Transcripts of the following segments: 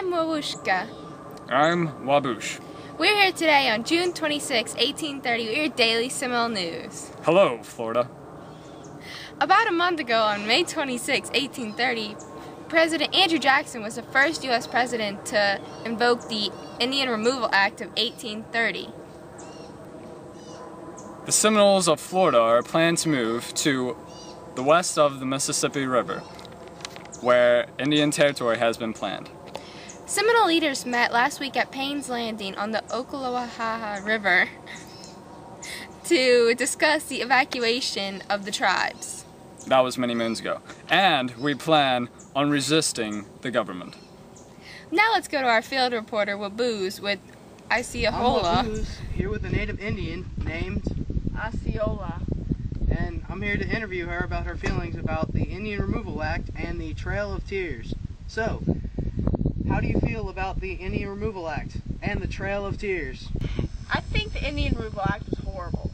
I'm Wawushka. I'm Wabush. We're here today on June 26, 1830. We're Daily Seminole News. Hello, Florida. About a month ago, on May 26, 1830, President Andrew Jackson was the first U.S. president to invoke the Indian Removal Act of 1830. The Seminoles of Florida are planning to move to the west of the Mississippi River, where Indian Territory has been planned. Seminole leaders met last week at Payne's Landing on the Ocklawaha River to discuss the evacuation of the tribes. That was many moons ago. And we plan on resisting the government. Now let's go to our field reporter, Waboos, with Isiahola. I'm Waboos, here with a native Indian named Osceola. And I'm here to interview her about her feelings about the Indian Removal Act and the Trail of Tears. So, how do you feel about the Indian Removal Act and the Trail of Tears? I think the Indian Removal Act was horrible.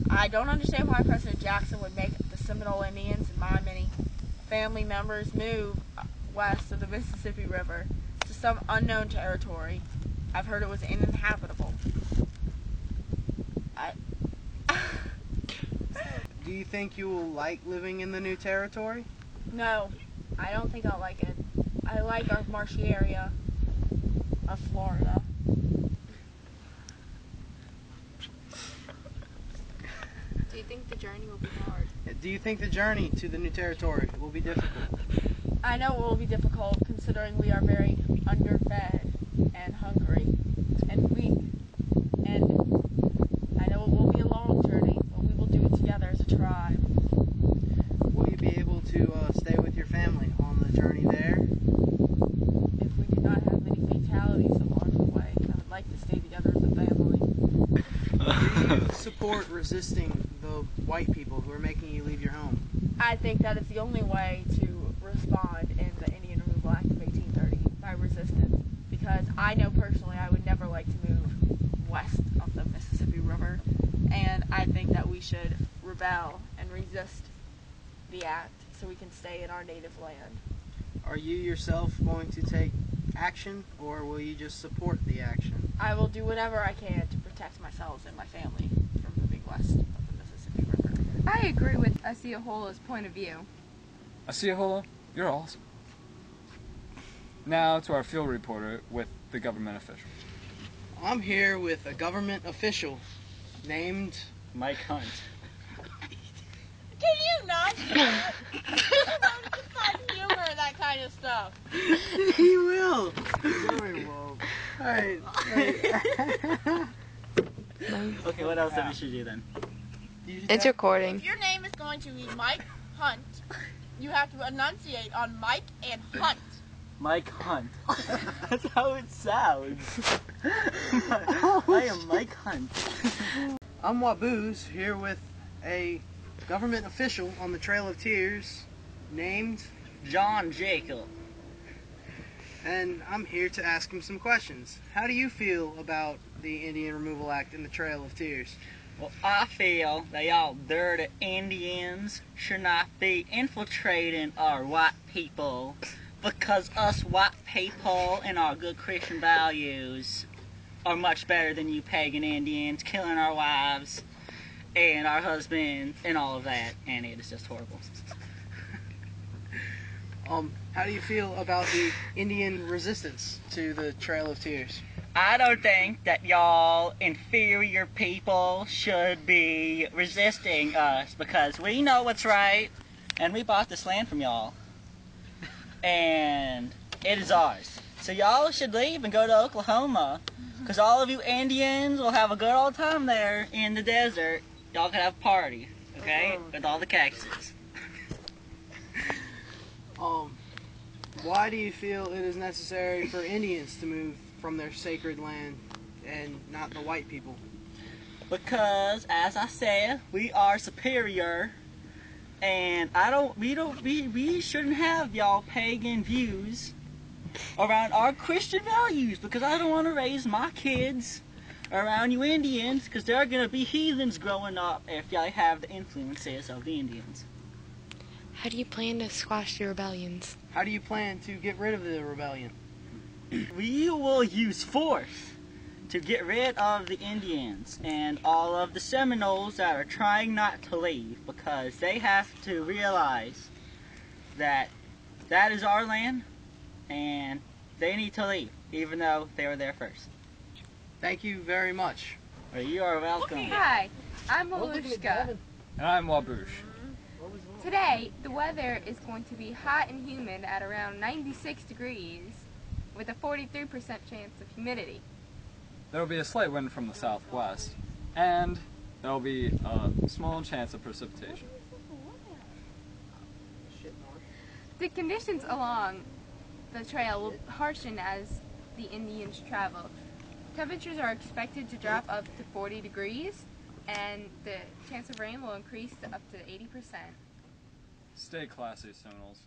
I don't understand why President Jackson would make the Seminole Indians and my many family members move west of the Mississippi River to some unknown territory. I've heard it was uninhabitable. Do you think you will like living in the new territory? No, I don't think I'll like it. I like our marshy area of Florida. Do you think the journey will be hard? Do you think the journey to the new territory will be difficult? I know it will be difficult considering we are very underfed and hungry and weak. And I know it will be a long journey, but we will do it together as a tribe. Will you be able to stay with your family on the journey there? If we do not have any fatalities along the way, I would like to stay together as a family. Do you support resisting the white people who are making you leave your home? I think that is the only way to respond in the Indian Removal Act of 1830, by resistance, because I know personally I would never like to move west of the Mississippi River, and I think that we should rebel and resist the act so we can stay in our native land. Are you yourself going to take action, or will you just support the action? I will do whatever I can to protect myself and my family from moving west of the Mississippi River. I agree with Isiahola's point of view. Isiahola, you're awesome. Now to our field reporter with the government official. I'm here with a government official named Mike Hunt. Can you not? Find humor in that kind of stuff. He will. Very well. Alright. Okay, what else do we should do then? It's recording. If your name is going to be Mike Hunt, you have to enunciate on Mike and Hunt. Mike Hunt. That's how it sounds. I am Mike Hunt. I'm Waboos, here with a government official on the Trail of Tears named, John Jacob. and I'm here to ask him some questions. How do you feel about the Indian Removal Act and the Trail of Tears? Well, I feel that y'all dirty Indians should not be infiltrating our white people, because us white people and our good Christian values are much better than you pagan Indians killing our wives and our husbands and all of that, and it is just horrible. How do you feel about the Indian resistance to the Trail of Tears? I don't think that y'all inferior people should be resisting us, because we know what's right, and we bought this land from y'all, and it is ours. So y'all should leave and go to Oklahoma, because all of you Indians will have a good old time there in the desert. Y'all can have a party, okay, with all the cactuses. Why do you feel it is necessary for Indians to move from their sacred land and not the white people? Because, as I said, we are superior, and we shouldn't have y'all pagan views around our Christian values, because I don't want to raise my kids around you Indians, because they're going to be heathens growing up if y'all have the influences of the Indians. How do you plan to squash the rebellions? How do you plan to get rid of the rebellion? We will use force to get rid of the Indians and all of the Seminoles that are trying not to leave, because they have to realize that that is our land and they need to leave, even though they were there first. Thank you very much. You are welcome. Hi, I'm Alushka. And I'm Wabush. Today, the weather is going to be hot and humid at around 96 degrees with a 43% chance of humidity. There will be a slight wind from the southwest, and there will be a small chance of precipitation. The conditions along the trail will harshen as the Indians travel. Temperatures are expected to drop up to 40 degrees, and the chance of rain will increase to up to 80%. Stay classy, Seminoles.